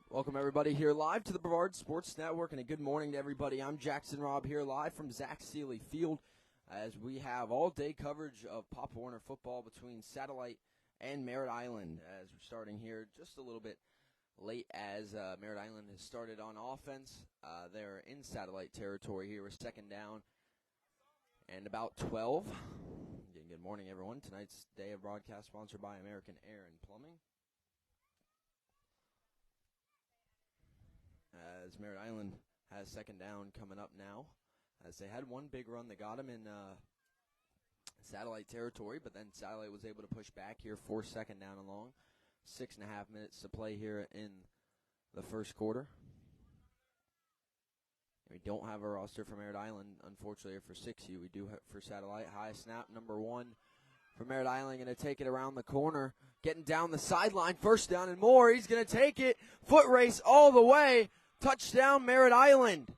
Welcome, everybody, here live to the Brevard Sports Network, and a good morning to everybody. I'm Jackson Robb here live from Zach Sealey Field as we have all-day coverage of Pop Warner football between Satellite and Merritt Island as we're starting here just a little bit late as Merritt Island has started on offense. They're in Satellite territory here with second down and about 12. Again, good morning, everyone. Tonight's day of broadcast sponsored by American Air and Plumbing. As Merritt Island has second down coming up now, as they had one big run that got them in Satellite territory, but then Satellite was able to push back here for second down and long. 6.5 minutes to play here in the first quarter. We don't have a roster for Merritt Island, unfortunately, for 6U. We do have for Satellite. High snap, number 1 for Merritt Island, going to take it around the corner, getting down the sideline, first down and more. He's going to take it, foot race all the way. Touchdown, Merritt Island.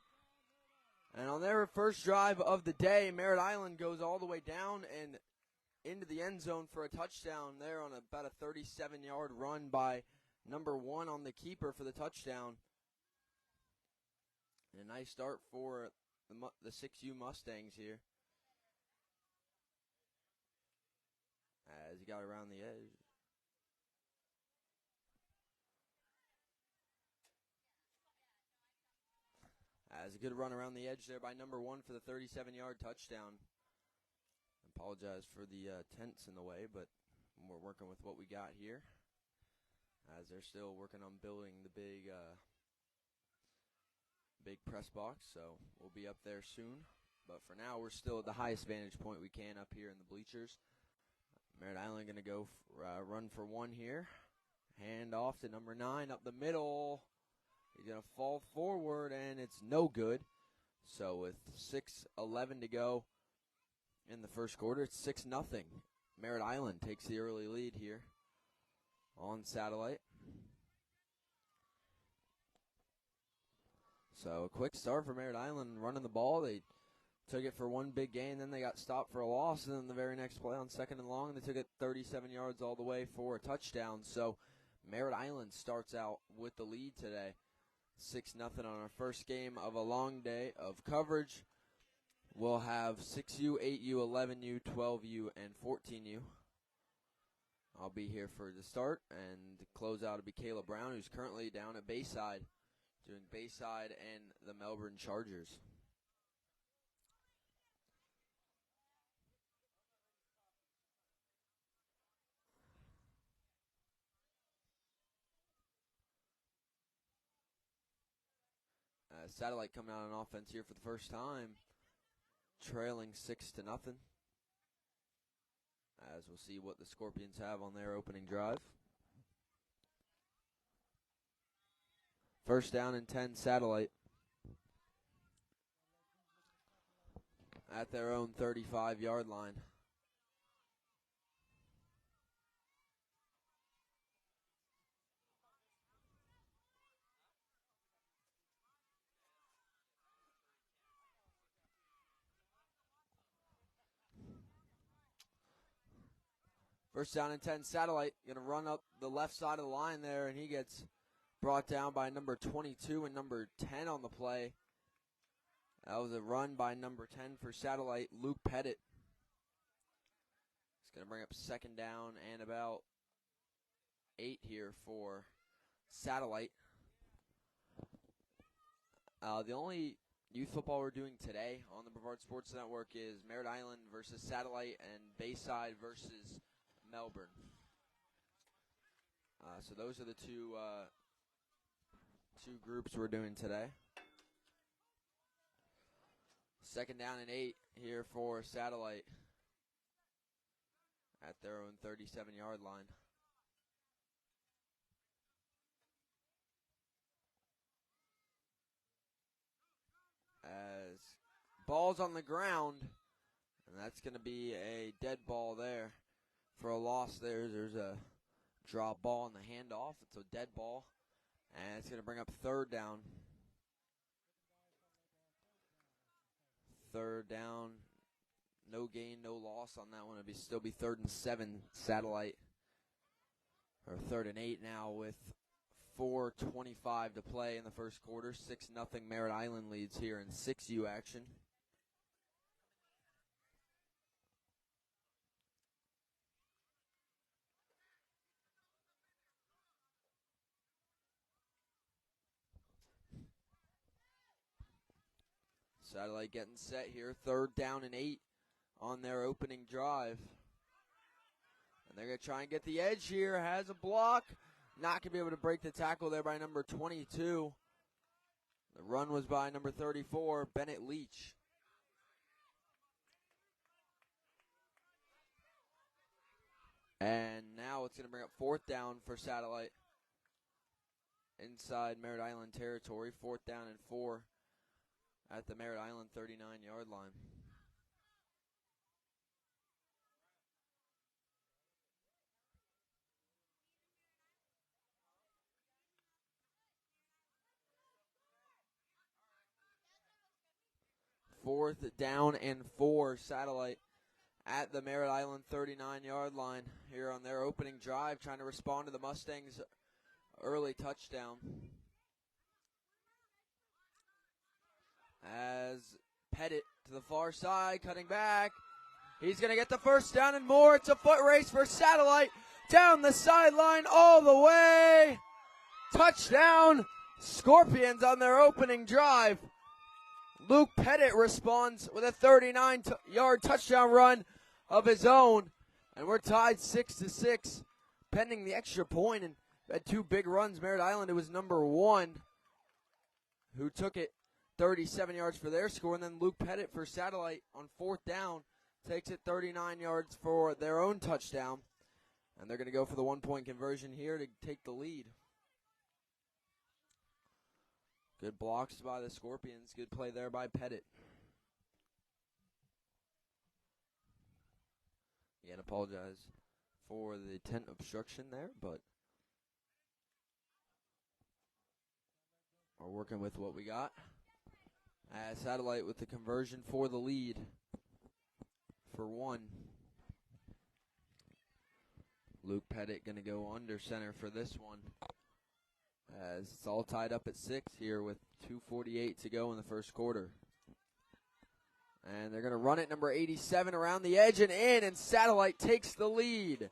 And on their first drive of the day, Merritt Island goes all the way down and into the end zone for a touchdown there on about a 37-yard run by number 1 on the keeper for the touchdown. And a nice start for the 6U Mustangs here. As he got around the edge. As a good run around the edge there by number 1 for the 37-yard touchdown. Apologize for the tents in the way, but we're working with what we got here. As they're still working on building the big press box, so we'll be up there soon. But for now, we're still at the highest vantage point we can up here in the bleachers. Merritt Island going to go run for 1 here. Hand off to number 9 up the middle. He's going to fall forward, and it's no good. So with 6:11 to go in the first quarter, it's 6-0. Merritt Island takes the early lead here on Satellite. So a quick start for Merritt Island running the ball. They took it for 1 big gain, then they got stopped for a loss, and then the very next play on second and long, they took it 37 yards all the way for a touchdown. So Merritt Island starts out with the lead today. 6-0 on our first game of a long day of coverage. We'll have 6U, 8U, 11U, 12U, and 14U. I'll be here for the start, and the closeout will be Caleb Brown, who's currently down at Bayside, doing Bayside and the Melbourne Chargers. Satellite coming out on offense here for the first time, trailing 6-0. As we'll see what the Scorpions have on their opening drive. First down and 10, Satellite. At their own 35-yard line. First down and 10, Satellite going to run up the left side of the line there, and he gets brought down by number 22 and number 10 on the play. That was a run by number 10 for Satellite, Luke Pettit. It's going to bring up second down and about 8 here for Satellite. The only youth football we're doing today on the Brevard Sports Network is Merritt Island versus Satellite and Bayside versus Melbourne. So those are the two groups we're doing today. Second down and 8 here for Satellite at their own 37-yard line. As ball's on the ground, and that's going to be a dead ball there. For a loss there's a drop ball on the handoff. It's a dead ball, and it's going to bring up third down. Third down, no gain, no loss on that one. It'll still be 3rd and 7, Satellite. Or 3rd and 8 now with 4:25 to play in the first quarter. 6-0 Merritt Island leads here in 6U action. Satellite getting set here. 3rd down and 8 on their opening drive. And they're going to try and get the edge here. Has a block. Not going to be able to break the tackle there by number 22. The run was by number 34, Bennett Leach. And now it's going to bring up 4th down for Satellite inside Merritt Island territory. 4th down and 4 at the Merritt Island 39-yard line. Fourth down and 4, Satellite at the Merritt Island 39-yard line here on their opening drive, trying to respond to the Mustangs' early touchdown. As Pettit to the far side, cutting back. He's going to get the first down and more. It's a foot race for Satellite. Down the sideline all the way. Touchdown, Scorpions on their opening drive. Luke Pettit responds with a 39-yard touchdown run of his own. And we're tied 6-6 pending the extra point. And had 2 big runs. Merritt Island, it was number 1 who took it 37 yards for their score. And then Luke Pettit for Satellite on 4th down takes it 39 yards for their own touchdown. And they're going to go for the 1-point conversion here to take the lead. Good blocks by the Scorpions. Good play there by Pettit. Again, apologize for the tent obstruction there, but we're working with what we got. Satellite with the conversion for the lead for 1. Luke Pettit going to go under center for this one. As it's all tied up at 6 here with 2:48 to go in the first quarter. And they're going to run it, number 87, around the edge and in, and Satellite takes the lead.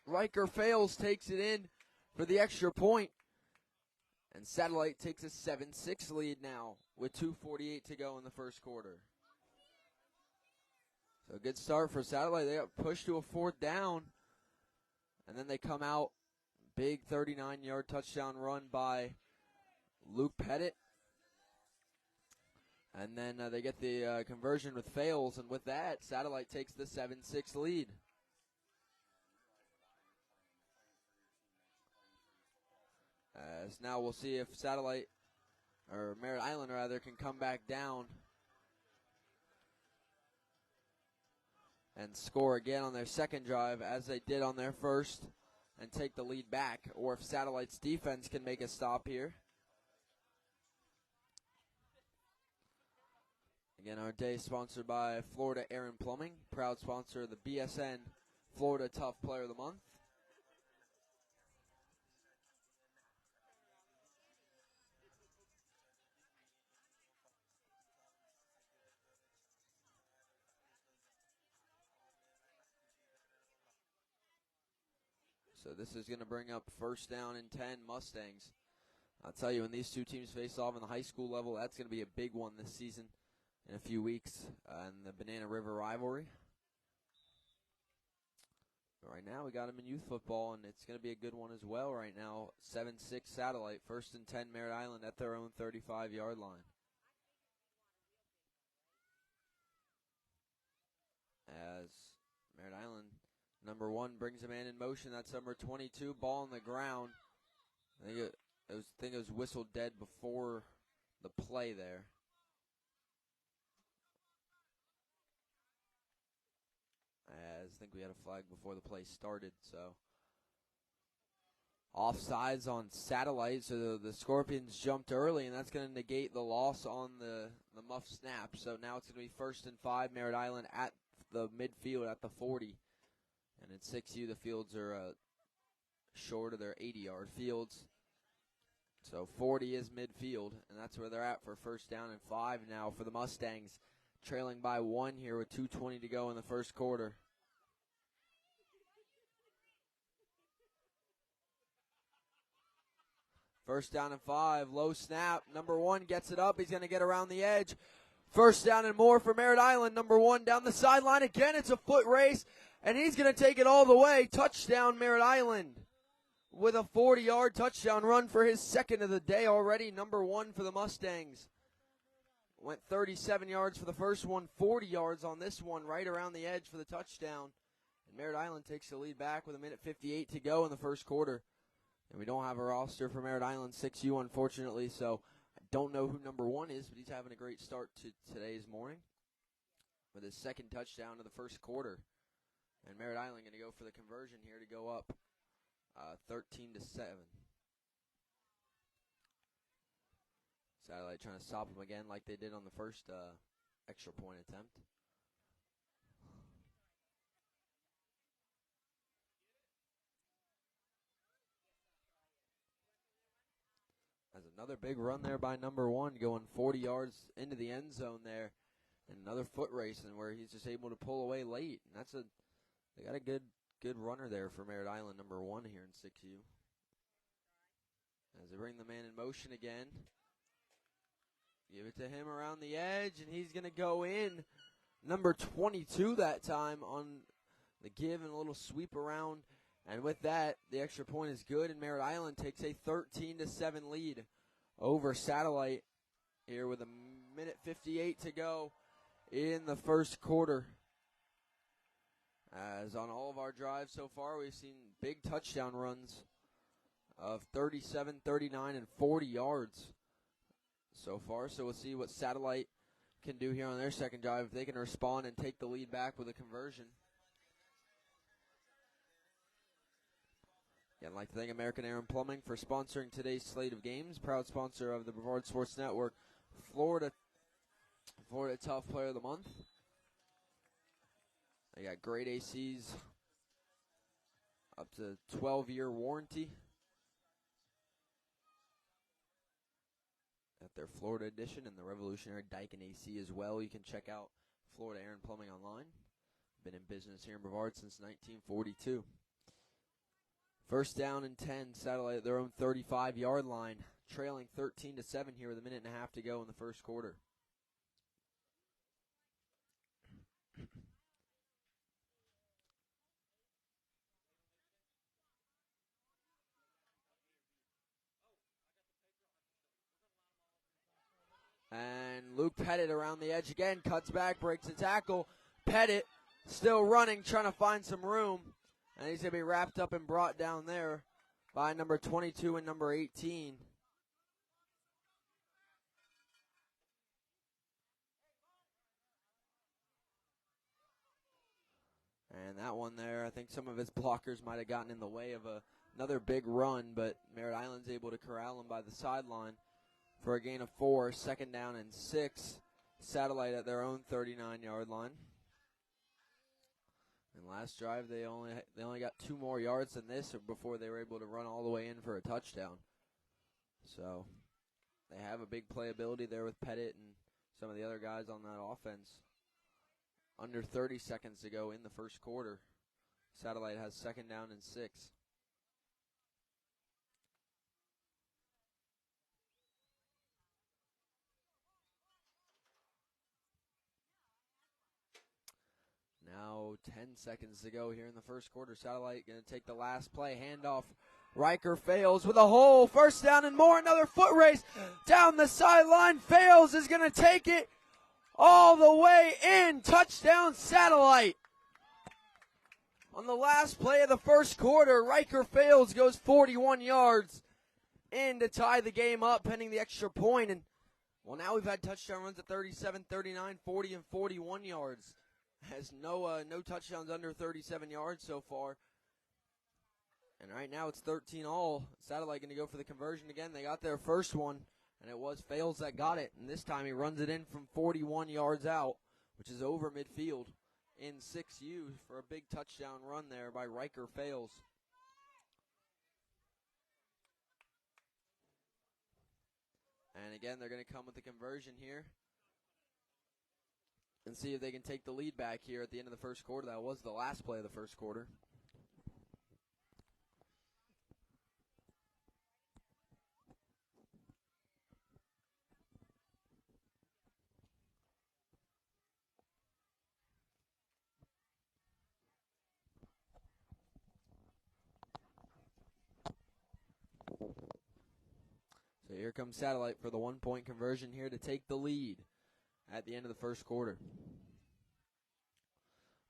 Riker Fales takes it in for the extra point. And Satellite takes a 7-6 lead now with 2:48 to go in the first quarter. So a good start for Satellite. They got pushed to a 4th down, and then they come out. Big 39-yard touchdown run by Luke Pettit. And then they get the conversion with Fales, and with that, Satellite takes the 7-6 lead. As now we'll see if Satellite, or Merritt Island rather, can come back down and score again on their second drive as they did on their first, and take the lead back, or if Satellite's defense can make a stop here. Again, our day is sponsored by Florida Air and Plumbing, proud sponsor of the BSN Florida Tough Player of the Month. So this is going to bring up 1st down and 10 Mustangs. I'll tell you, when these two teams face off on the high school level, that's going to be a big one this season in a few weeks in the Banana River rivalry. But right now we got them in youth football, and it's going to be a good one as well right now. 7-6 Satellite, 1st and 10 Merritt Island at their own 35-yard line. As Merritt Island, number 1 brings a man in motion. That's number 22. Ball on the ground. I think it was whistled dead before the play there. As I think we had a flag before the play started. So offsides on Satellite. So the Scorpions jumped early, and that's going to negate the loss on the muff snap. So now it's going to be 1st and 5 Merritt Island at the midfield at the 40. And in 6U, the fields are short of their 80-yard fields. So 40 is midfield, and that's where they're at for first down and 5 now for the Mustangs, trailing by 1 here with 2:20 to go in the first quarter. First down and 5, low snap. Number 1 gets it up. He's going to get around the edge. First down and more for Merritt Island. Number 1 down the sideline again. It's a foot race, and he's going to take it all the way. Touchdown, Merritt Island, with a 40-yard touchdown run for his second of the day already. Number 1 for the Mustangs. Went 37 yards for the first one, 40 yards on this one, right around the edge for the touchdown. And Merritt Island takes the lead back with 1:58 to go in the first quarter. And we don't have a roster for Merritt Island 6U, unfortunately, so I don't know who number 1 is, but he's having a great start to today's morning with his second touchdown of the first quarter. And Merritt Island going to go for the conversion here to go up 13-7. Satellite trying to stop him again like they did on the first extra point attempt. That's another big run there by number 1, going 40 yards into the end zone there. And another foot race, and where he's just able to pull away late. And they got a good runner there for Merritt Island, number 1 here in 6U. As they bring the man in motion again. Give it to him around the edge, and he's going to go in. Number 22 that time on the give and a little sweep around. And with that, the extra point is good, and Merritt Island takes a 13-7 lead over Satellite here with 1:58 to go in the first quarter. As on all of our drives so far, we've seen big touchdown runs of 37, 39, and 40 yards so far. So we'll see what Satellite can do here on their second drive, if they can respond and take the lead back with a conversion. Again, I'd like to thank American Air and Plumbing for sponsoring today's slate of games. Proud sponsor of the Brevard Sports Network. Florida Tough Player of the Month. They got great ACs, up to 12-year warranty at their Florida edition, and the revolutionary Daikin AC as well. You can check out Florida Air and Plumbing online. Been in business here in Brevard since 1942. First down and 10, Satellite at their own 35-yard line, trailing 13-7 here with 1.5 minutes to go in the first quarter. And Luke Pettit around the edge again, cuts back, breaks a tackle. Pettit still running, trying to find some room. And he's going to be wrapped up and brought down there by number 22 and number 18. And that one there, I think some of his blockers might have gotten in the way of another big run, but Merritt Island's able to corral him by the sideline for a gain of 4, second down and 6. Satellite at their own 39-yard line. And last drive, they only got 2 more yards than this before they were able to run all the way in for a touchdown. So they have a big playability there with Pettit and some of the other guys on that offense. Under 30 seconds to go in the first quarter. Satellite has second down and 6. Now 10 seconds to go here in the first quarter. Satellite going to take the last play. Handoff. Riker fails with a hole. First down and more. Another foot race down the sideline. Fails is going to take it all the way in. Touchdown Satellite. On the last play of the first quarter, Riker Fails goes 41 yards in to tie the game up, pending the extra point. And, well, now we've had touchdown runs at 37, 39, 40, and 41 yards. Has no touchdowns under 37 yards so far. And right now it's 13 all. Satellite going to go for the conversion again. They got their first one, and it was Fails that got it. And this time he runs it in from 41 yards out, which is over midfield in 6U for a big touchdown run there by Riker Fails. And again, they're going to come with the conversion here and see if they can take the lead back here at the end of the first quarter. That was the last play of the first quarter. So here comes Satellite for the one-point conversion here to take the lead at the end of the first quarter.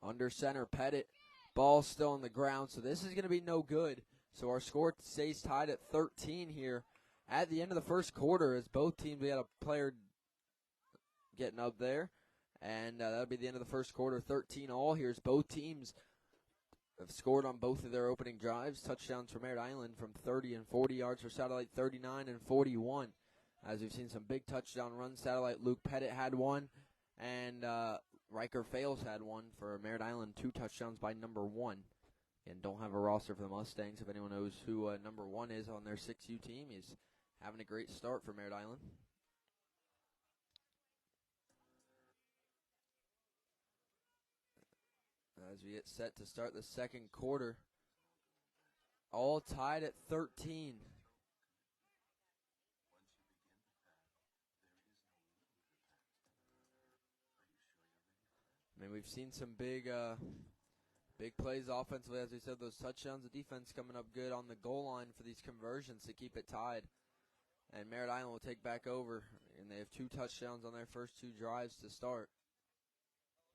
Under center, Pettit. Ball still on the ground, so this is going to be no good. So our score stays tied at 13 here at the end of the first quarter as both teams, we had a player getting up there. And that'll be the end of the first quarter, 13 all here as both teams have scored on both of their opening drives. Touchdowns for Merritt Island from 30 and 40 yards for Satellite, 39 and 41. As we've seen some big touchdown runs. Satellite, Luke Pettit had one, and Riker Fales had one for Merritt Island, 2 touchdowns by number 1. And don't have a roster for the Mustangs. If anyone knows who number 1 is on their 6U team, he's having a great start for Merritt Island. As we get set to start the second quarter, all tied at 13. I mean, we've seen some big plays offensively, as we said, those touchdowns. The defense coming up good on the goal line for these conversions to keep it tied. And Merritt Island will take back over, and they have 2 touchdowns on their first 2 drives to start.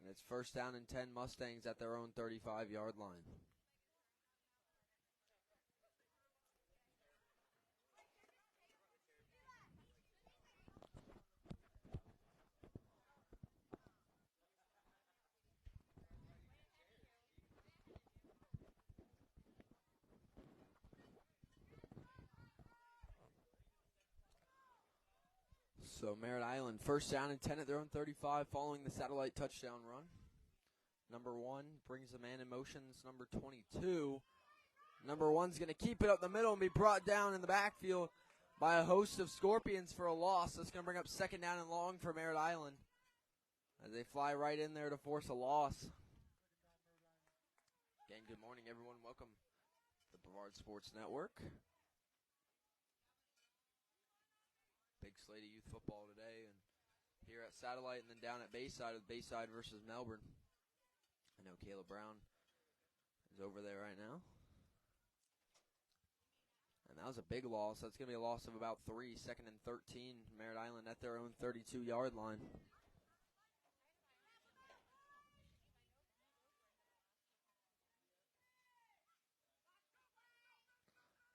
And it's first down and 10 Mustangs at their own 35-yard line. So Merritt Island, first down and 10 at their own 35 following the Satellite touchdown run. Number 1 brings the man in motion. It's number 22. Number 1's going to keep it up the middle and be brought down in the backfield by a host of Scorpions for a loss. That's going to bring up second down and long for Merritt Island as they fly right in there to force a loss. Again, good morning, everyone. Welcome to the Brevard Sports Network. Big slate of youth football today, and here at Satellite and then down at Bayside with Bayside versus Melbourne. I know Caleb Brown is over there right now. And that was a big loss. That's going to be a loss of about 3, second and 13. Merritt Island at their own 32-yard line.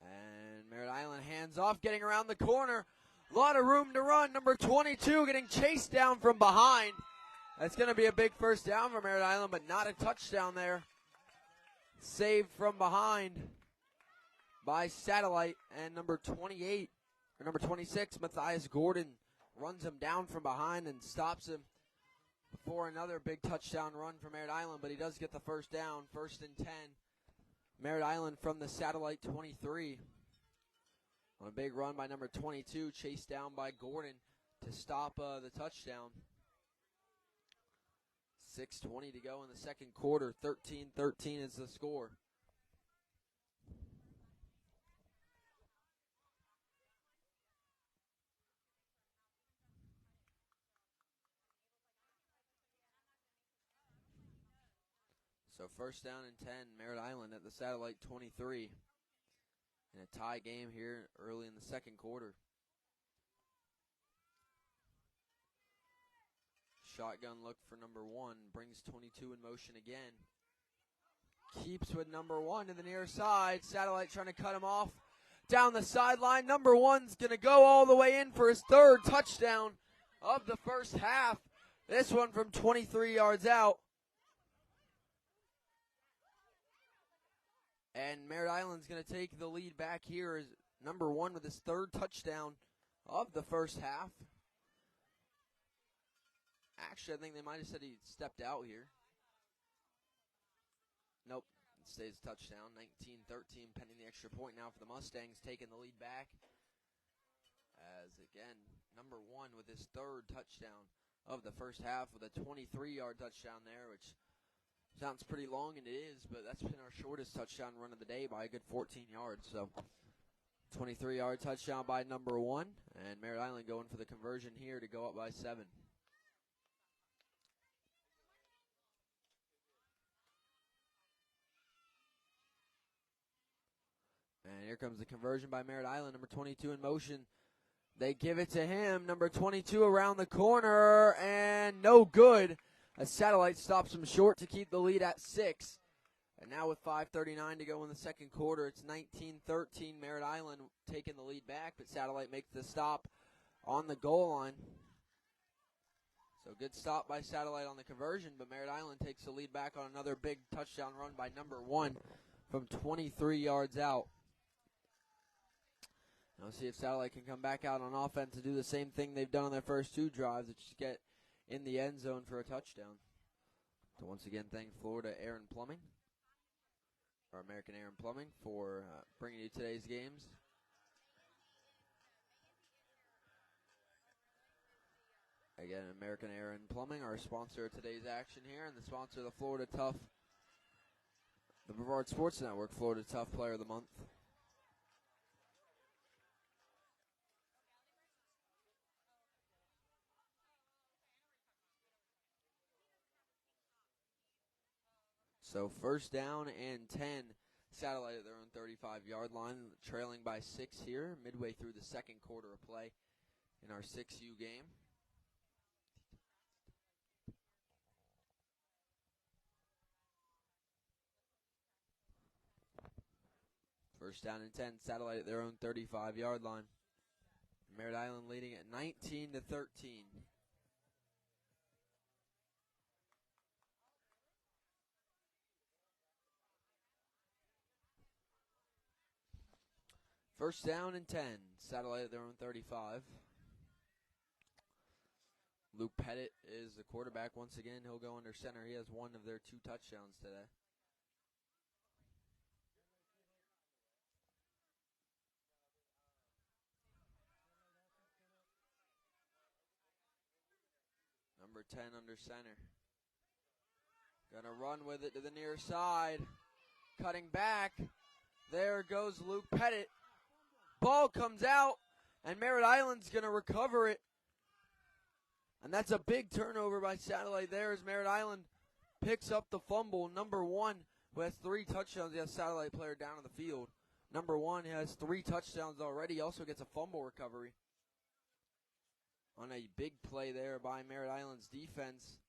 And Merritt Island hands off, getting around the corner. A lot of room to run. Number 22 getting chased down from behind. That's going to be a big first down for Merritt Island, but not a touchdown there. Saved from behind by Satellite, and number 28, or number 26, Matthias Gordon runs him down from behind and stops him for another big touchdown run for Merritt Island, but he does get the first down, first and 10. Merritt Island from the Satellite 23. On a big run by number 22, chased down by Gordon to stop the touchdown. 6:20 to go in the second quarter. 13-13 is the score. So first down and 10, Merritt Island at the Satellite 23. In a tie game here early in the second quarter. Shotgun look for number 1. Brings 22 in motion again. Keeps with number 1 to the near side. Satellite trying to cut him off down the sideline. Number 1's going to go all the way in for his 3rd touchdown of the first half. This one from 23 yards out. And Merritt Island's going to take the lead back here as number 1 with his 3rd touchdown of the first half. Actually, I think they might have said he stepped out here. Nope, it stays touchdown. 19-13 pending the extra point now for the Mustangs, taking the lead back. As, again, number 1 with his 3rd touchdown of the first half with a 23-yard touchdown there, which sounds pretty long, and it is, but that's been our shortest touchdown run of the day by a good 14 yards. So 23-yard touchdown by number 1, and Merritt Island going for the conversion here to go up by 7. And here comes the conversion by Merritt Island, number 22 in motion. They give it to him, number 22 around the corner, and no good. A Satellite stops him short to keep the lead at 6. And now with 5:39 to go in the second quarter, it's 19-13. Merritt Island taking the lead back, but Satellite makes the stop on the goal line. So good stop by Satellite on the conversion, but Merritt Island takes the lead back on another big touchdown run by number 1 from 23 yards out. Now see if Satellite can come back out on offense to do the same thing they've done on their first 2 drives, which is get in the end zone for a touchdown. So once again, thank Florida Air and Plumbing, or American Air and Plumbing, for bringing you today's games. Again, American Air and Plumbing, our sponsor of today's action here, and the sponsor of the Florida Tough, the Brevard Sports Network Florida Tough Player of the Month. So first down and 10, Satellite at their own 35-yard line, trailing by 6 here, midway through the second quarter of play in our 6U game. First down and 10, Satellite at their own 35-yard line. Merritt Island leading at 19-13. First down and 10, Satellite at their own 35. Luke Pettit is the quarterback once again. He'll go under center. He has one of their 2 touchdowns today. Number 10 under center. Gonna run with it to the near side. Cutting back. There goes Luke Pettit. Ball comes out, and Merritt Island's gonna recover it. And that's a big turnover by Satellite there as Merritt Island picks up the fumble. Number 1, who has 3 touchdowns, he has Satellite player down on the field. Number 1 has 3 touchdowns already, also gets a fumble recovery on a big play there by Merritt Island's defense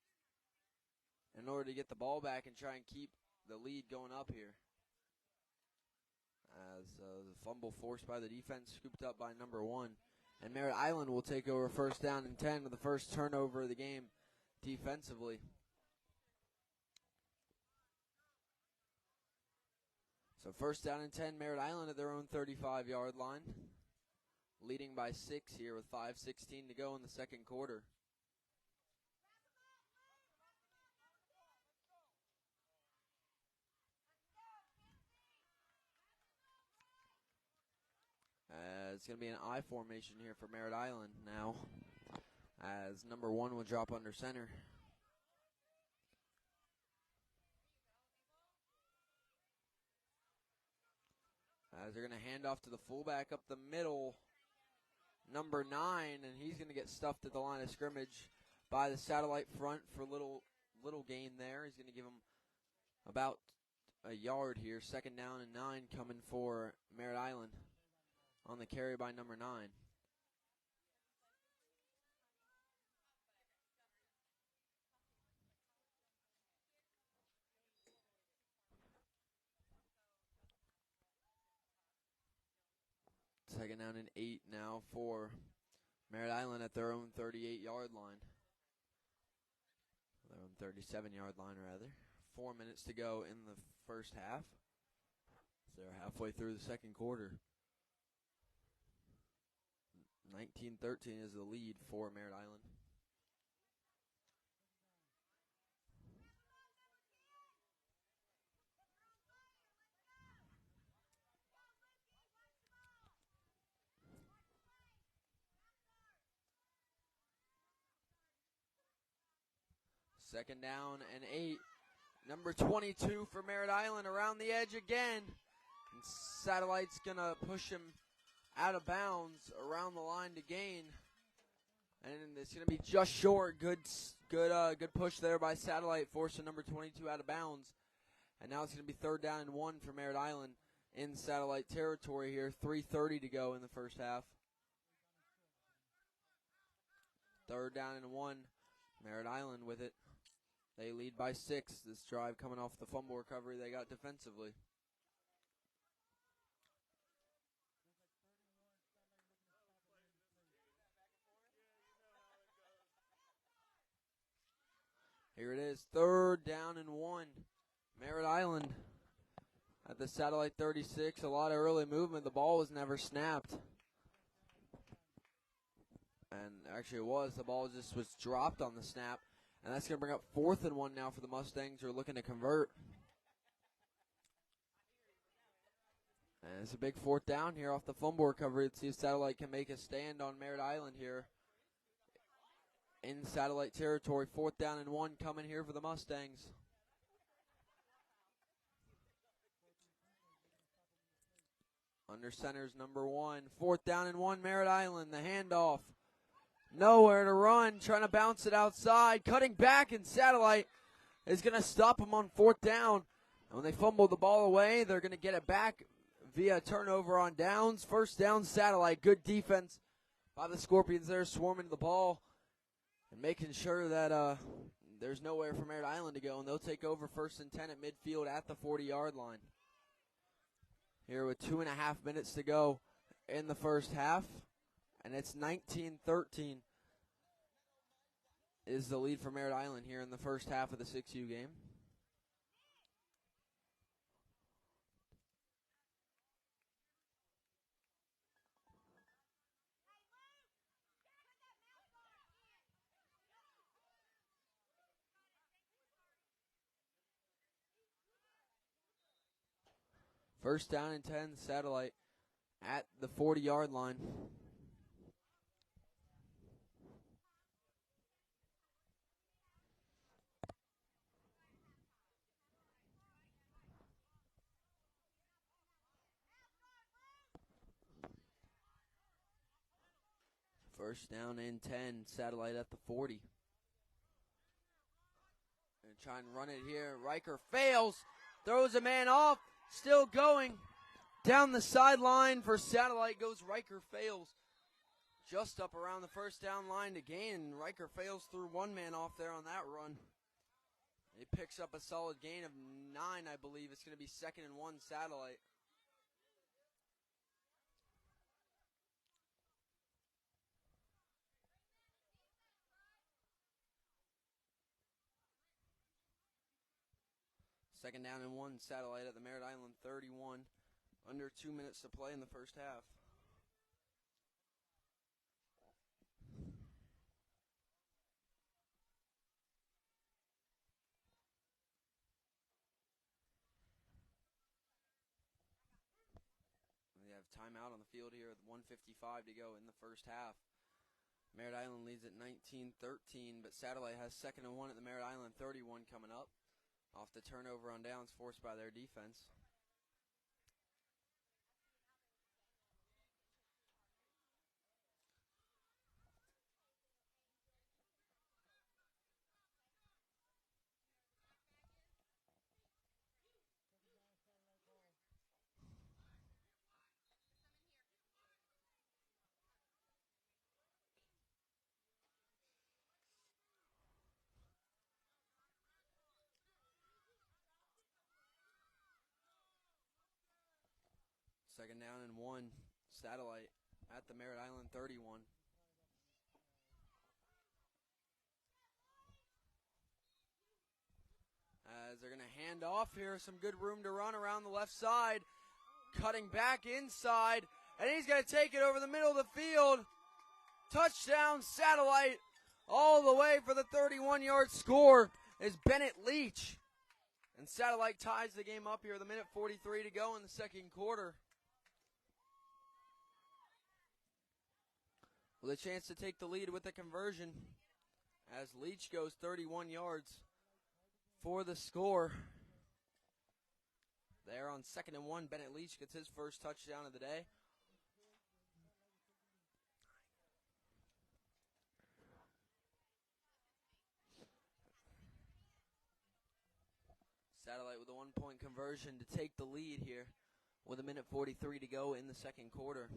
in order to get the ball back and try and keep the lead going up here. As the fumble forced by the defense, scooped up by number 1. And Merritt Island will take over first down and 10 with the first turnover of the game defensively. So first down and 10, Merritt Island at their own 35-yard line. Leading by 6 here with 5:16 to go in the second quarter. It's going to be an I formation here for Merritt Island now, as number 1 will drop under center. As they're going to hand off to the fullback up the middle, number 9, and he's going to get stuffed at the line of scrimmage by the Satellite front for little gain there. He's going to give him about a yard here. Second down and 9 coming for Merritt Island on the carry by number 9. Second down and 8 now for Merritt Island at their own 38-yard line. Their own 37-yard line, rather. 4 minutes to go in the first half. So they're halfway through the second quarter. 19-13 is the lead for Merritt Island. Second down and 8. Number 22 for Merritt Island around the edge again. And Satellite's going to push him out of bounds around the line to gain. And it's going to be just short. Good push there by Satellite, forcing number 22 out of bounds. And now it's going to be 3rd down and 1 for Merritt Island in Satellite territory here. 3:30 to go in the first half. 3rd down and 1. Merritt Island with it. They lead by 6. This drive coming off the fumble recovery they got defensively. Here it is, 3rd down and 1. Merritt Island at the Satellite 36. A lot of early movement. The ball was never snapped. And actually it was. The ball just was dropped on the snap. And that's going to bring up 4th and 1 now for the Mustangs, who are looking to convert. And it's a big 4th down here off the fumble recovery. Let's see if Satellite can make a stand on Merritt Island here in Satellite territory. 4th down and 1 coming here for the Mustangs. Under center's number 1. 4th down and 1, Merritt Island. The handoff. Nowhere to run. Trying to bounce it outside. Cutting back, and Satellite is going to stop them on 4th down. And when they fumble the ball away, they're going to get it back via turnover on downs. 1st down, Satellite. Good defense by the Scorpions there, swarming the ball and making sure that there's nowhere for Merritt Island to go. And they'll take over 1st and 10 at midfield at the 40-yard line. Here with 2.5 minutes to go in the first half. And it's 19-13 is the lead for Merritt Island here in the first half of the 6U game. First down and 10, Satellite at the 40-yard line. First down and 10, Satellite at the 40. And try and run it here. Riker fails, throws a man off, still going. Down the sideline for Satellite goes Riker fails. Just up around the first down line to gain. Riker fails through one man off there on that run. He picks up a solid gain of 9, I believe. It's going to be 2nd and 1, Satellite. Second down and 1, Satellite at the Merritt Island 31. Under 2 minutes to play in the first half. We have timeout on the field here with 1:55 to go in the first half. Merritt Island leads at 19-13, but Satellite has 2nd and 1 at the Merritt Island 31 coming up. Off the turnover on downs forced by their defense. Second down and 1, Satellite at the Merritt Island 31. As they're going to hand off here, some good room to run around the left side. Cutting back inside, and he's going to take it over the middle of the field. Touchdown, Satellite. All the way for the 31-yard score is Bennett Leach. And Satellite ties the game up here with 1:43 to go in the second quarter. With a chance to take the lead with a conversion as Leach goes 31 yards for the score. There on 2nd and 1, Bennett Leach gets his first touchdown of the day. Satellite with a 1-point conversion to take the lead here with 1:43 to go in the second quarter.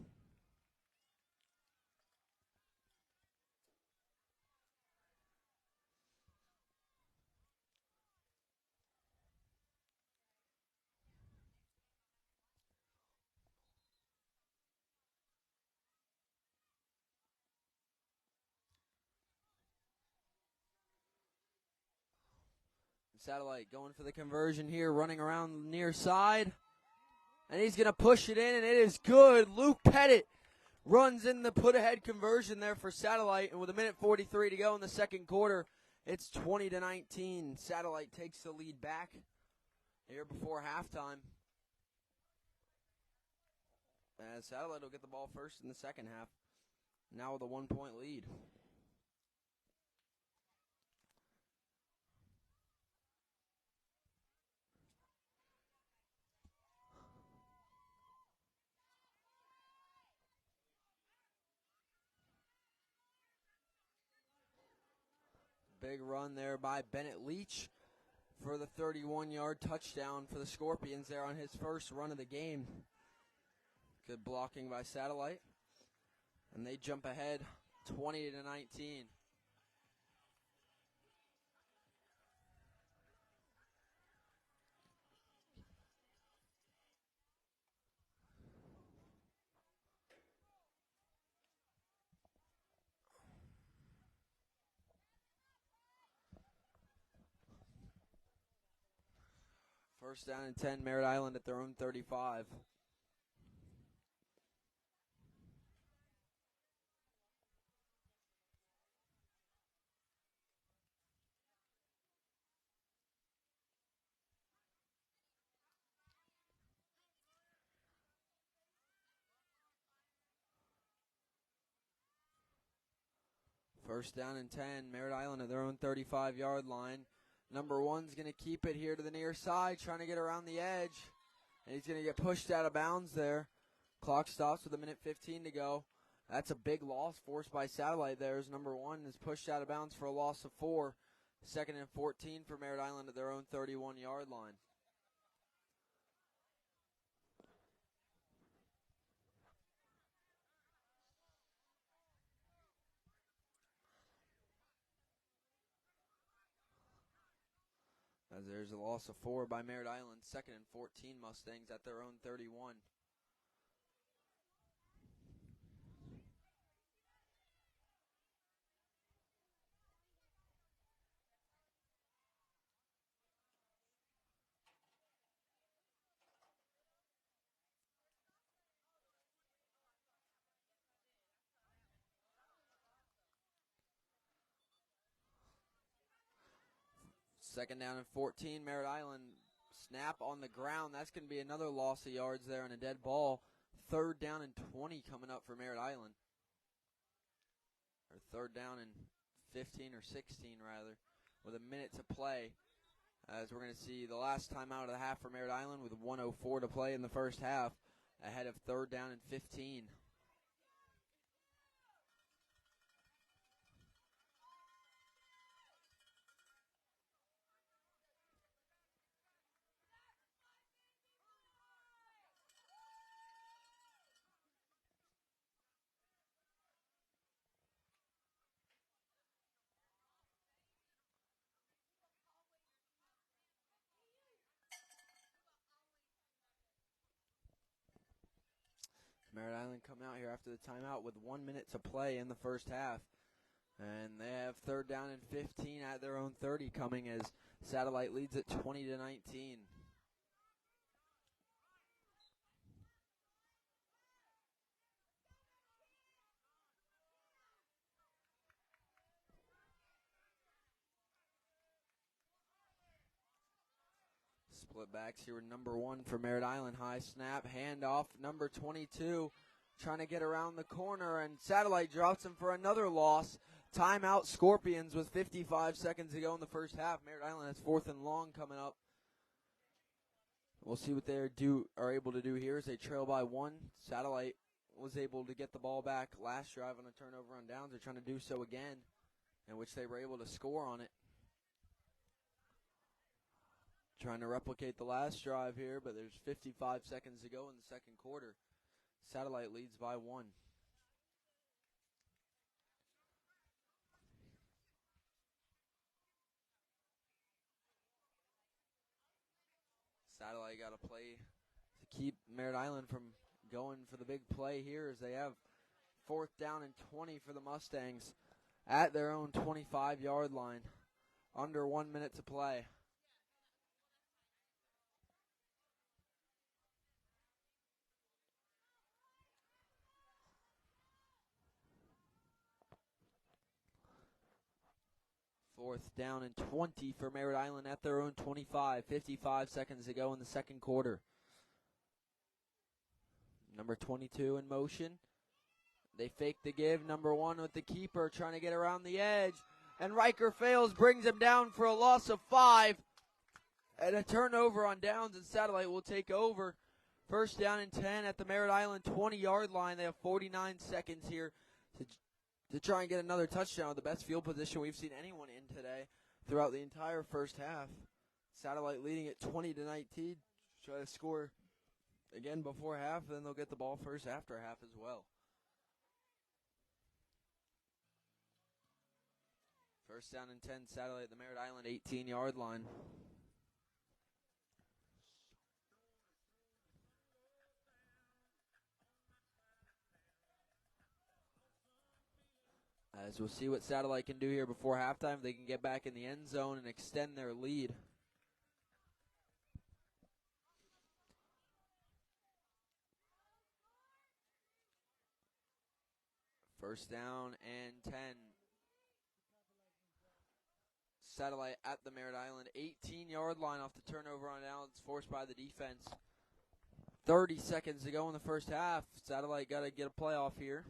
Satellite going for the conversion here, running around near side. And he's going to push it in, and it is good. Luke Pettit runs in the put-ahead conversion there for Satellite. And with 1:43 to go in the second quarter, it's 20-19. Satellite takes the lead back here before halftime. As Satellite will get the ball first in the second half. Now with a 1-point lead. Big run there by Bennett Leach for the 31-yard touchdown for the Scorpions there on his first run of the game. Good blocking by Satellite. And they jump ahead 20-19. First down and 10, Merritt Island at their own 35. First down and 10, Merritt Island at their own 35-yard line. Number 1's going to keep it here to the near side, trying to get around the edge. And he's going to get pushed out of bounds there. Clock stops with 1:15 to go. That's a big loss forced by Satellite there as number 1 is pushed out of bounds for a loss of 4. 2nd and 14 for Merritt Island at their own 31-yard line. As there's a loss of 4 by Merritt Island. 2nd and 14 Mustangs at their own 31. Second down and 14, Merritt Island. Snap on the ground. That's going to be another loss of yards there on a dead ball. 3rd down and 20 coming up for Merritt Island. Or 3rd down and 15 or 16 rather, with a minute to play. As we're going to see the last time out of the half for Merritt Island with 1:04 to play in the first half, ahead of 3rd down and 15. Merritt Island come out here after the timeout with 1 minute to play in the first half. And they have 3rd down and 15 at their own 30 coming as Satellite leads at 20-19. Split backs here, number 1 for Merritt Island. High snap, handoff, number 22, trying to get around the corner, and Satellite drops him for another loss. timeout Scorpions with 55 seconds to go in the first half. Merritt Island has 4th and long coming up. We'll see what they are able to do here as they trail by 1. Satellite was able to get the ball back last drive on a turnover on downs. They're trying to do so again, in which they were able to score on it. Trying to replicate the last drive here, but there's 55 seconds to go in the second quarter. Satellite leads by 1. Satellite got to play to keep Merritt Island from going for the big play here, as they have 4th down and 20 for the Mustangs at their own 25-yard line. Under 1 minute to play. Fourth down and 20 for Merritt Island at their own 25. 55 seconds to go in the second quarter. Number 22 in motion. They fake the give. Number 1 with the keeper trying to get around the edge. And Riker fails, brings him down for a loss of 5. And a turnover on downs, and Satellite will take over. First down and 10 at the Merritt Island 20-yard line. They have 49 seconds here to try and get another touchdown. The best field position we've seen anyone in today throughout the entire first half. Satellite leading at 20-19. Try to score again before half, then they'll get the ball first after half as well. First down and 10, Satellite at the Merritt Island 18-yard line. As we'll see what Satellite can do here before halftime. They can get back in the end zone and extend their lead. First down and 10. Satellite at the Merritt Island 18-yard line off the turnover on downs forced by the defense. 30 seconds to go in the first half. Satellite got to get a playoff here.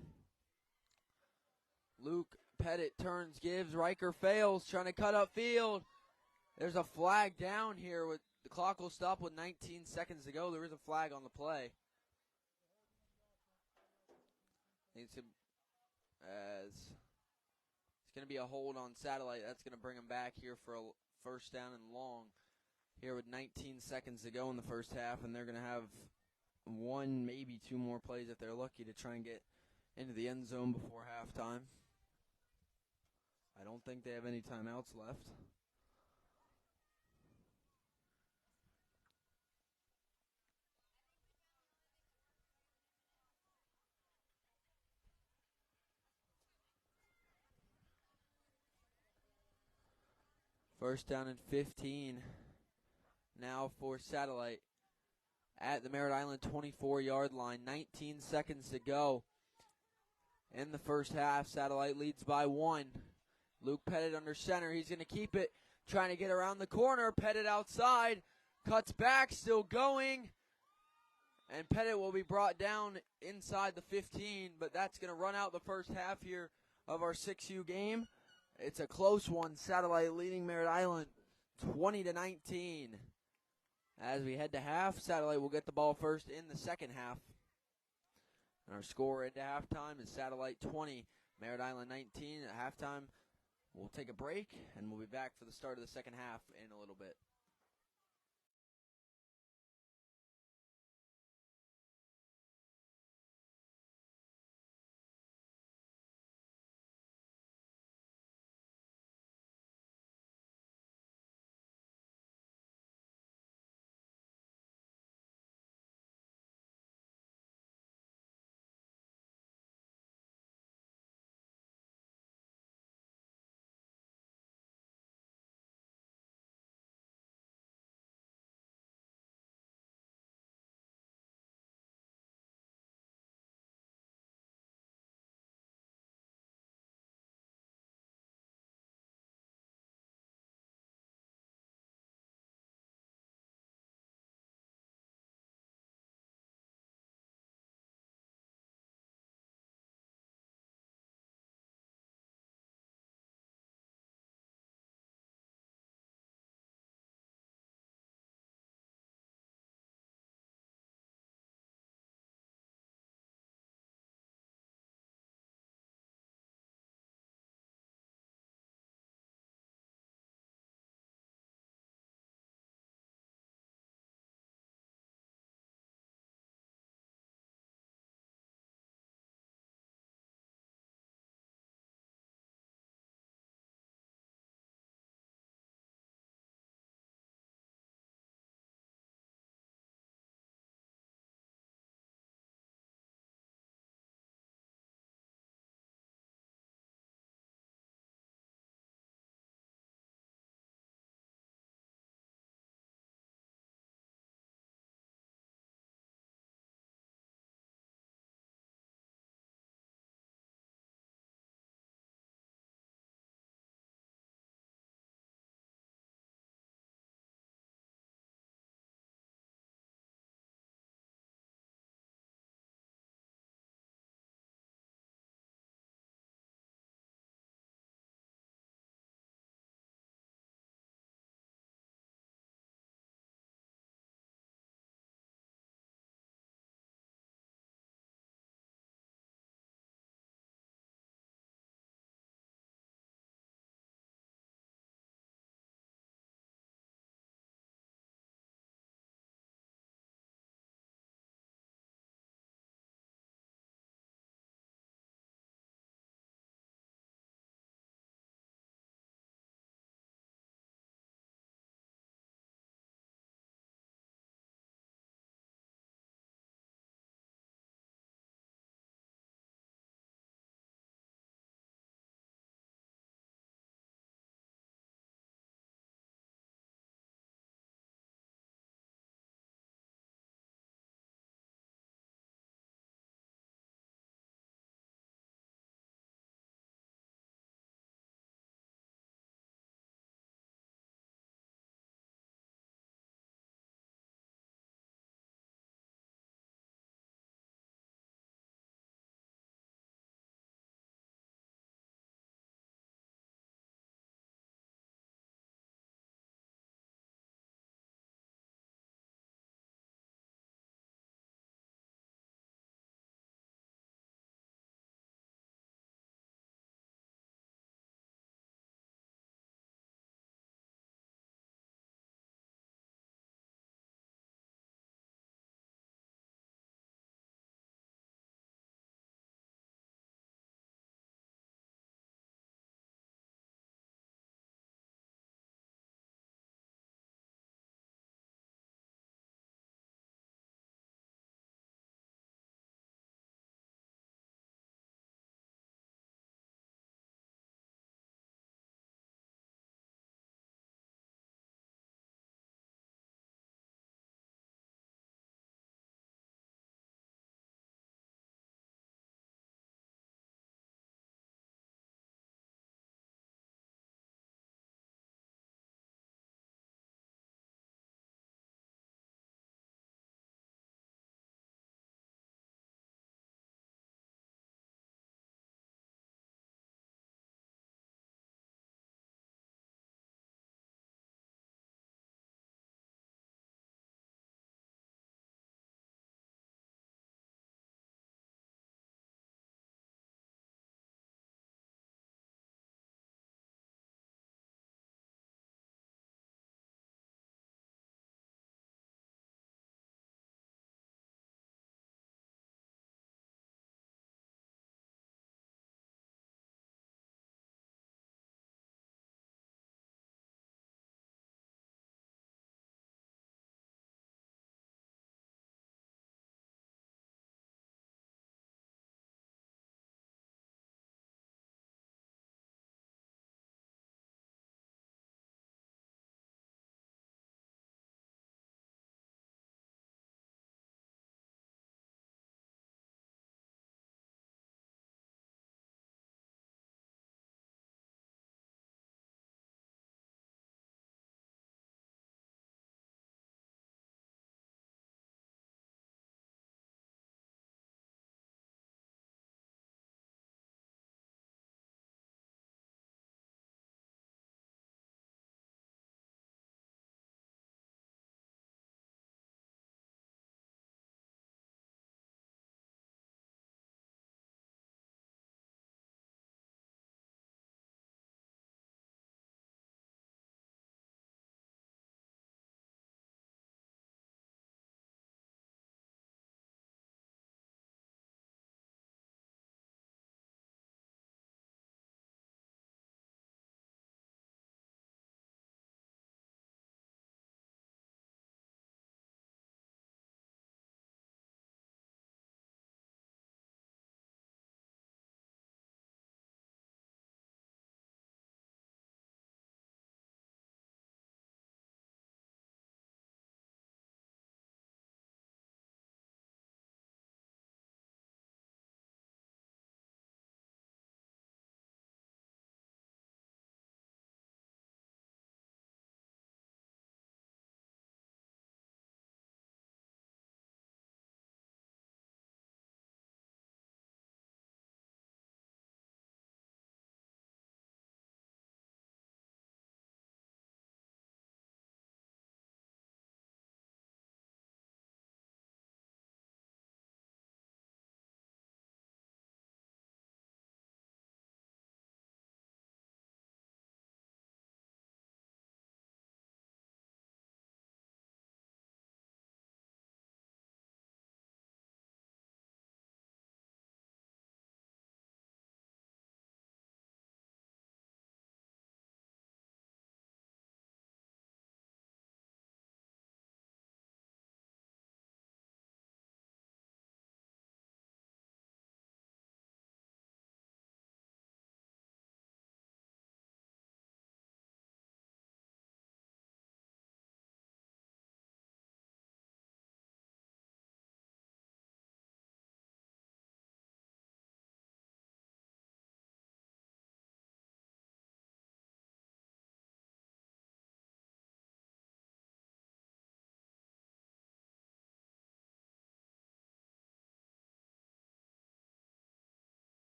Luke Pettit turns, gives, Riker fails, trying to cut up field. There's a flag down here. The clock will stop with 19 seconds to go. There is a flag on the play. It's going to be a hold on Satellite. That's going to bring them back here for a first down and long here with 19 seconds to go in the first half, and they're going to have 1, maybe 2 more plays if they're lucky to try and get into the end zone before halftime. I don't think they have any timeouts left. First down and 15 now for Satellite at the Merritt Island 24-yard line. 19 seconds to go in the first half. Satellite leads by 1. Luke Pettit under center. He's going to keep it, trying to get around the corner. Pettit outside, cuts back, still going. And Pettit will be brought down inside the 15, but that's going to run out the first half here of our 6U game. It's a close one. Satellite leading Merritt Island 20-19. As we head to half, Satellite will get the ball first in the second half. And our score into halftime is Satellite 20, Merritt Island 19. At halftime, we'll take a break, and we'll be back for the start of the second half in a little bit.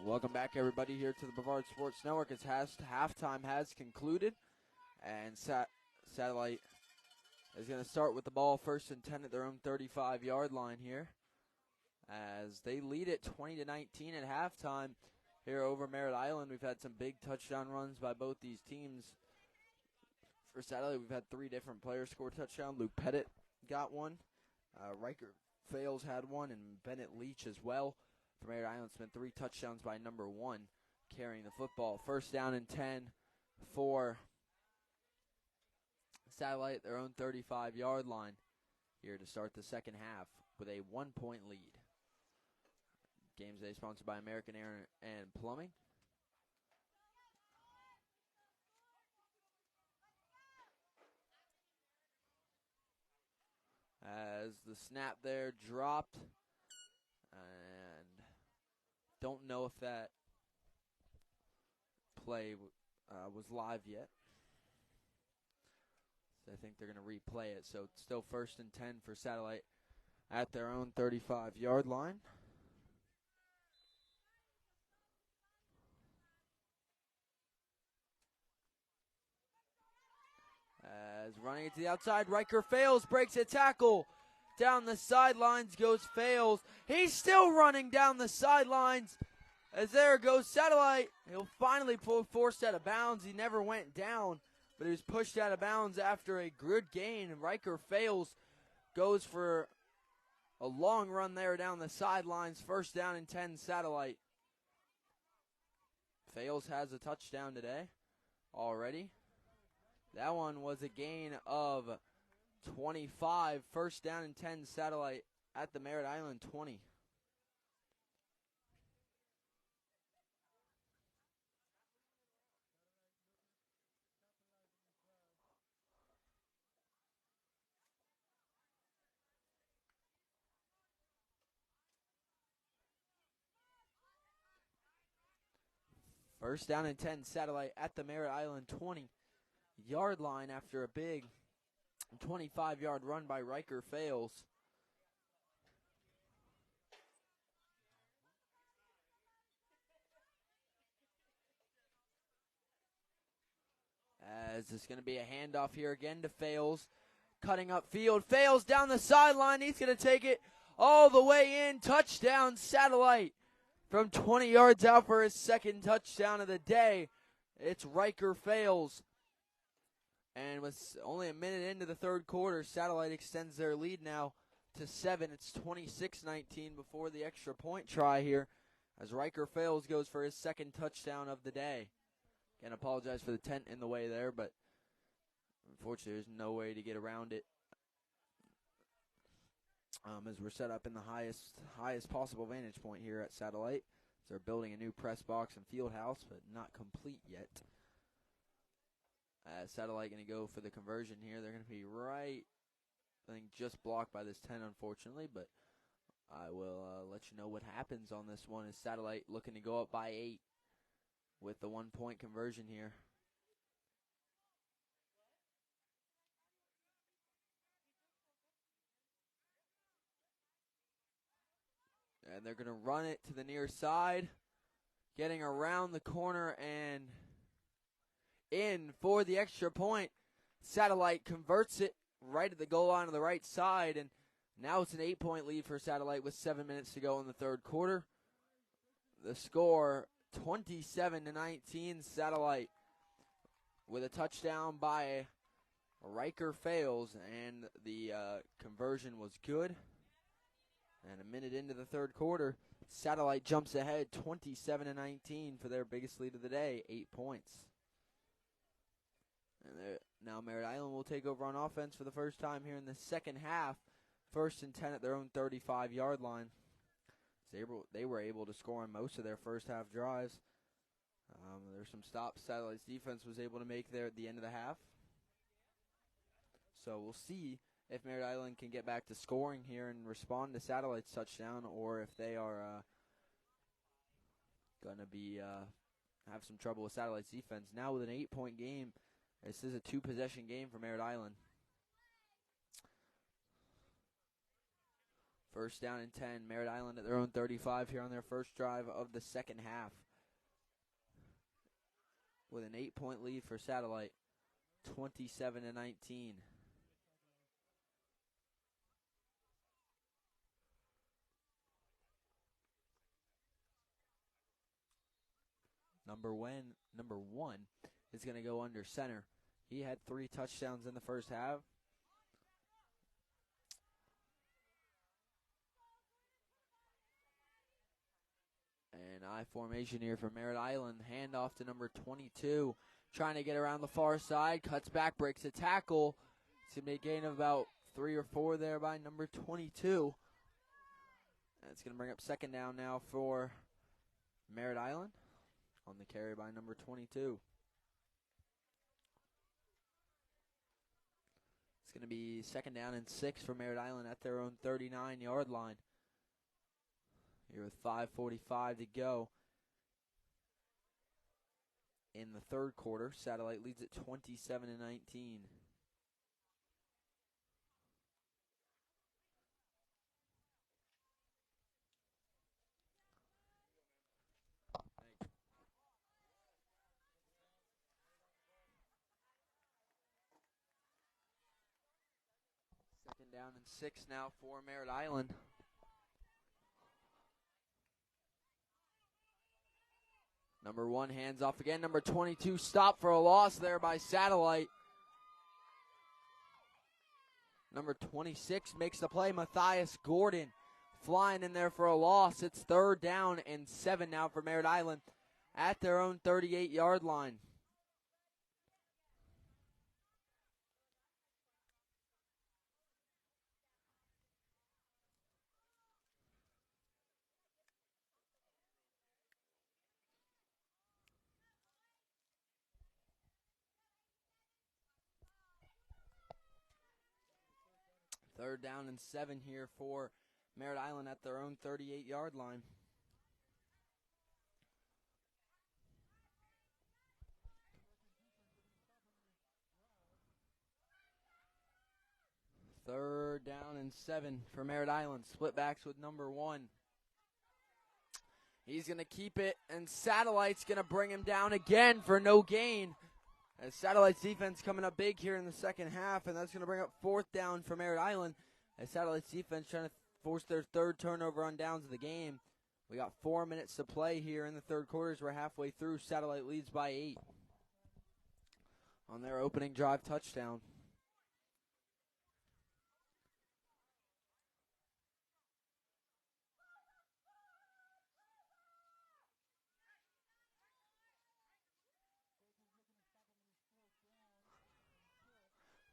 Welcome back, everybody, here to the Brevard Sports Network. As halftime has concluded, and Satellite is going to start with the ball 1st and 10 at their own 35-yard line here, as they lead it 20-19 at halftime here over Merritt Island. We've had some big touchdown runs by both these teams. For Satellite, we've had 3 different players score touchdown. Luke Pettit got one. Riker Fales had one, and Bennett Leach as well. For Merritt Island, it's been 3 touchdowns by number 1 carrying the football. 1st down and 10 for Satellite at their own 35-yard line here to start the second half with a 1-point lead. Games Day sponsored by American Air and Plumbing. As the snap there dropped, and don't know if that play was live yet. So I think they're going to replay it. So it's still 1st and 10 for Satellite at their own 35-yard line. As running it to the outside, Riker Fales breaks a tackle. Down the sidelines goes Fales. He's still running down the sidelines. As there goes Satellite. He'll finally forced out of bounds. He never went down, but he was pushed out of bounds after a good gain. And Riker Fales goes for a long run there down the sidelines. 1st down and 10 Satellite. Fales has a touchdown today already. That one was a gain of 25. 1st down and 10 Satellite at the Merritt Island 20. First down and 10 Satellite at the Merritt Island 20-yard line after a big 25-yard run by Riker Fales. As it's going to be a handoff here again to Fales. Cutting up field. Fales down the sideline. He's going to take it all the way in. Touchdown Satellite. From 20 yards out for his 2nd touchdown of the day. It's Riker Fales. And with only a minute into the 3rd quarter, Satellite extends their lead now to 7. It's 26-19 before the extra point try here, as Riker Fales goes for his 2nd touchdown of the day. Again, apologize for the tent in the way there, but unfortunately there's no way to get around it. As we're set up in the highest possible vantage point here at Satellite. So they're building a new press box and field house, but not complete yet. Satellite going to go for the conversion here. They're going to be right, I think, just blocked by this 10, unfortunately, but I will let you know what happens on this one. Is Satellite looking to go up by 8 with the 1-point conversion here. And they're going to run it to the near side, getting around the corner and in for the extra point. Satellite converts it right at the goal line on the right side, and now it's an 8-point lead for Satellite with 7 minutes to go in the 3rd quarter. The score, 27-19, Satellite with a touchdown by Riker Fales, and the conversion was good. And a minute into the 3rd quarter, Satellite jumps ahead 27-19 for their biggest lead of the day, 8 points. And now Merritt Island will take over on offense for the first time here in the second half. 1st and 10 at their own 35-yard line. They were able to score on most of their first half drives. There's some stops Satellite's defense was able to make there at the end of the half. So we'll see if Merritt Island can get back to scoring here and respond to Satellite's touchdown, or if they are going to be have some trouble with Satellite's defense. Now with an 8-point game, this is a 2-possession game for Merritt Island. First down and 10. Merritt Island at their own 35 here on their first drive of the second half. With an 8-point lead for Satellite, 27-19. Number one is going to go under center. He had 3 touchdowns in the first half. And I formation here for Merritt Island. Handoff to number 22. Trying to get around the far side. Cuts back, breaks a tackle. It's going to be a gain of about 3 or 4 there by number 22. That's going to bring up second down now for Merritt Island. On the carry by number 22. It's going to be second down and 6 for Merritt Island at their own 39-yard line. Here with 5:45 to go in the third quarter. Satellite leads at 27-19. Second down and 6 now for Merritt Island. Number 1 hands off again. Number 22 stopped for a loss there by Satellite. Number 26 makes the play. Matthias Gordon flying in there for a loss. It's third down and 7 now for Merritt Island at their own 38-yard line. Third down and 7 here for Merritt Island at their own 38-yard line. Third down and 7 for Merritt Island. Split backs with number 1. He's going to keep it, and Satellite's going to bring him down again for no gain. As Satellite's defense coming up big here in the second half, and that's going to bring up fourth down for Merritt Island. As Satellite's defense trying to force their third turnover on downs of the game. We got 4 minutes to play here in the third quarter as we're halfway through. Satellite leads by 8 on their opening drive touchdown.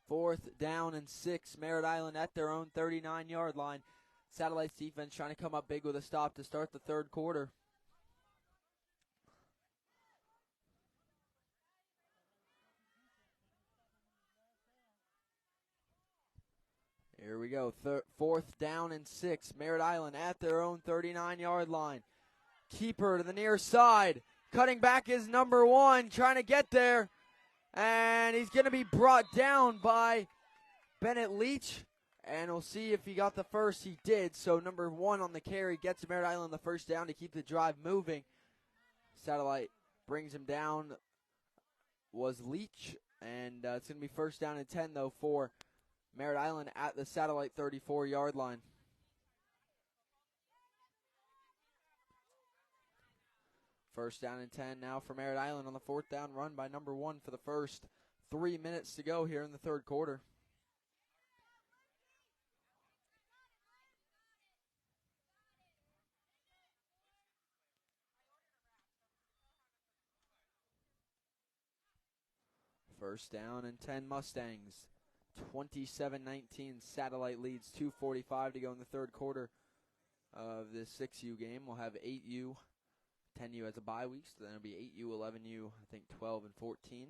Fourth down and 6, Merritt Island at their own 39-yard line. Satellite's defense trying to come up big with a stop to start the third quarter. Here we go, fourth down and 6, Merritt Island at their own 39-yard line. Keeper to the near side, cutting back is number 1, trying to get there. And he's going to be brought down by Bennett Leach. And we'll see if he got the first. He did. So number 1 on the carry gets Merritt Island the first down to keep the drive moving. Satellite brings him down. Was Leach. And it's going to be first down and 10, though, for Merritt Island at the Satellite 34-yard line. First down and 10 now for Merritt Island on the fourth down run by number 1 for the first 3 minutes to go here in the third quarter. First down and 10 Mustangs. 27-19 Satellite leads. 2:45 to go in the third quarter of this 6U game. We'll have 8U. 10U as a bye week, so then it'll be 8U, 11U, I think 12 and 14.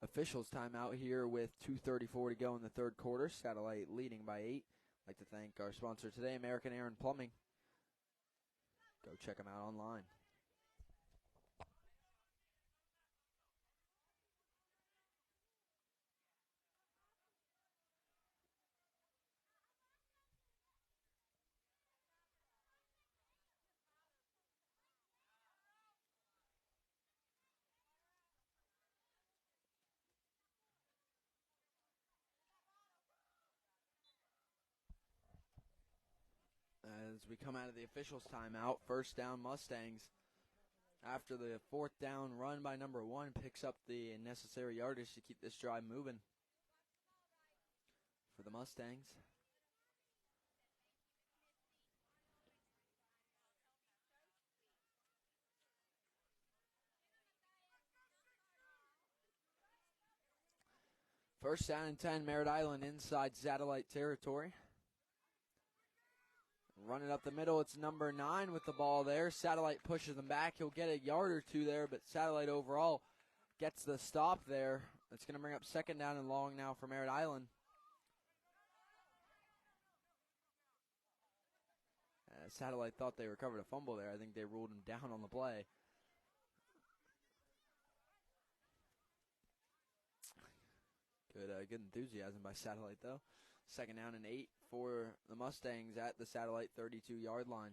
Officials timeout here with 2:34 to go in the third quarter. Satellite leading by 8. I'd like to thank our sponsor today, American Air and Plumbing. Go check them out online. As we come out of the officials' timeout, first down Mustangs. After the fourth down run by number 1 picks up the necessary yardage to keep this drive moving for the Mustangs. First down and 10, Merritt Island inside satellite territory. Running up the middle, it's number 9 with the ball there. Satellite pushes him back. He'll get a yard or two there, but Satellite overall gets the stop there. It's going to bring up second down and long now for Merritt Island. Satellite thought they recovered a fumble there. I think they ruled him down on the play. Good enthusiasm by Satellite, though. Second down and 8 for the Mustangs at the Satellite 32-yard line.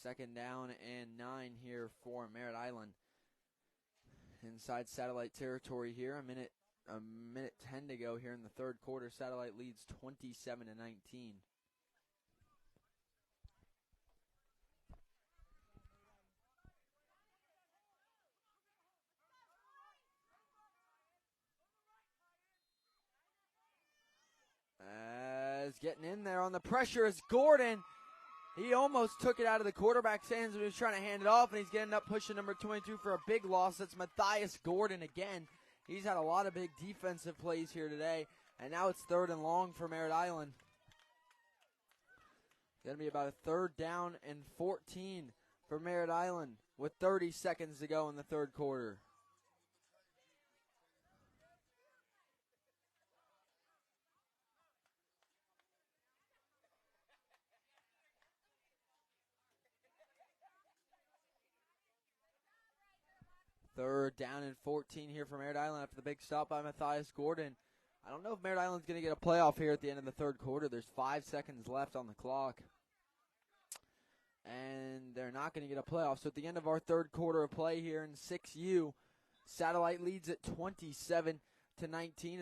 Second down and 9 here for Merritt Island. Inside Satellite territory here. A minute 10 to go here in the third quarter. Satellite leads 27-19. As getting in there on the pressure is Gordon. He almost took it out of the quarterback's hands when he was trying to hand it off, and he's getting up pushing number 22 for a big loss. That's Matthias Gordon again. He's had a lot of big defensive plays here today, and now it's third and long for Merritt Island. Going to be about a third down and 14 for Merritt Island with 30 seconds to go in the third quarter. Third down and 14 here for Merritt Island after the big stop by Matthias Gordon. I don't know if Merritt Island's going to get a playoff here at the end of the third quarter. There's 5 seconds left on the clock. And they're not going to get a playoff. So at the end of our third quarter of play here in 6U, Satellite leads at 27-19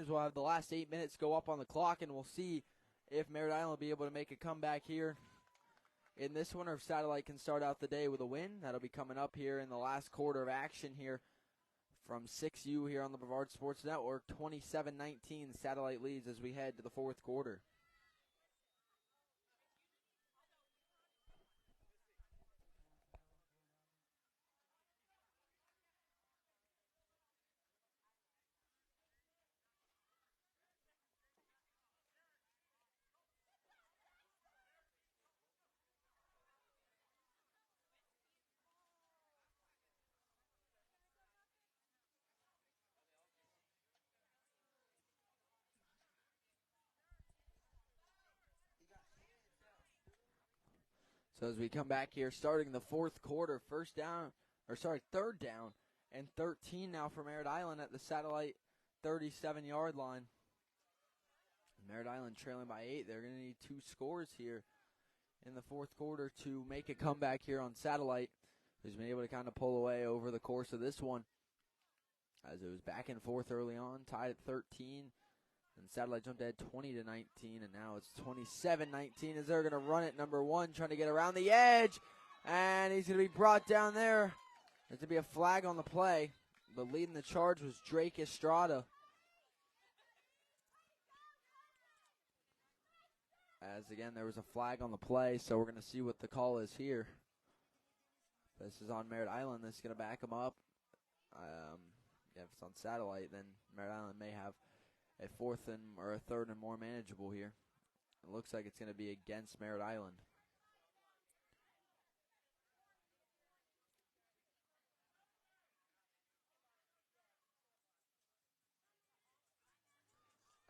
as we'll have the last 8 minutes go up on the clock, and we'll see if Merritt Island will be able to make a comeback here in this one, or if Satellite can start out the day with a win. That'll be coming up here in the last quarter of action here from 6U here on the Brevard Sports Network. 27-19, Satellite leads as we head to the fourth quarter. So as we come back here, starting the fourth quarter, third down and 13 now for Merritt Island at the Satellite 37-yard line. Merritt Island trailing by 8. They're going to need 2 scores here in the fourth quarter to make a comeback here on Satellite, who's been able to kind of pull away over the course of this one, as it was back and forth early on, tied at 13. And Satellite jumped ahead 20-19, and now it's 27-19 as they're going to run it. Number 1 trying to get around the edge, and he's going to be brought down there. There's going to be a flag on the play, but leading the charge was Drake Estrada. As again, there was a flag on the play, so we're going to see what the call is here. This is on Merritt Island. This is going to back them up. If it's on Satellite, then Merritt Island may have a third and more manageable here. It looks like it's going to be against Merritt Island.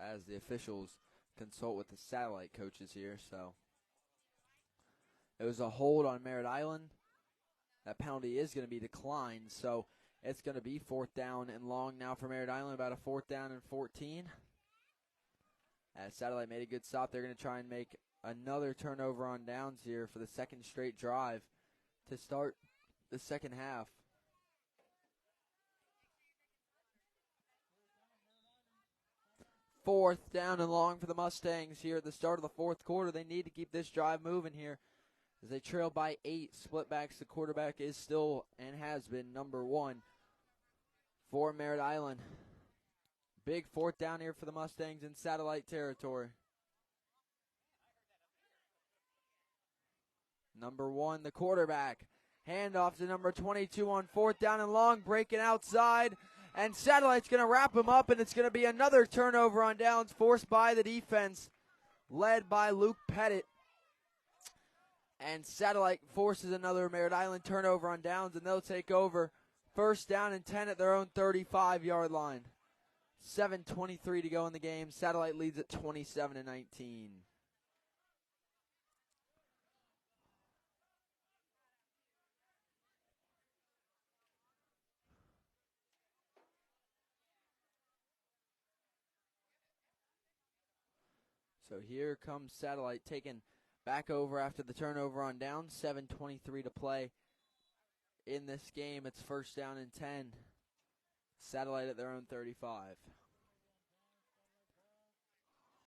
As the officials consult with the Satellite coaches here, so it was a hold on Merritt Island. That penalty is going to be declined, so it's going to be fourth down and long now for Merritt Island, about a fourth down and 14. As Satellite made a good stop, they're going to try and make another turnover on downs here for the second straight drive to start the second half. 4th down and long for the Mustangs here at the start of the 4th quarter. They need to keep this drive moving here as they trail by 8. Split backs, the quarterback is still and has been number 1 for Merritt Island. Big 4th down here for the Mustangs in satellite territory. Number 1, the quarterback. Handoff to number 22 on 4th down and long, breaking outside. And Satellite's going to wrap him up, and it's going to be another turnover on downs forced by the defense, led by Luke Pettit. And Satellite forces another Merritt Island turnover on downs, and they'll take over 1st down and 10 at their own 35-yard line. 7:23 to go in the game. Satellite leads at 27-19. So here comes Satellite taking back over after the turnover on down. 7:23 to play in this game. It's 1st down and 10. Satellite at their own 35.